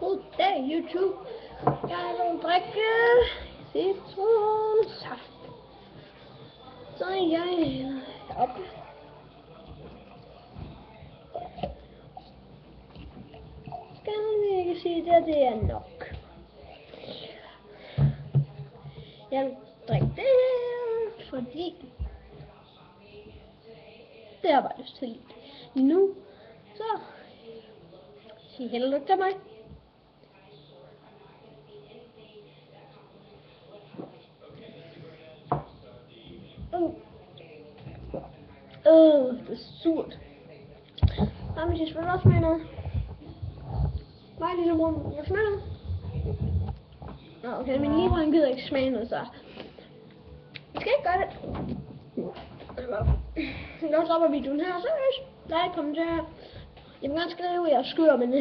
Goddag YouTube. Jeg vil drikke citronsaft. Så jeg hælder op. Skal man ikke sige at det er nok. Jeg vil drikke det her, fordi det har jeg bare lyst til nu. Så sig held og lykke til mig. Det er surt. Nej, men det smager også med noget. Nej, lille brun. Hvad smager det? Nå, okay, min lillebror gider ikke smage noget, så jeg skal ikke gøre det. Så stopper videoen her, så like, kommentarer. Jeg vil gerne skrive, at jeg er skør, men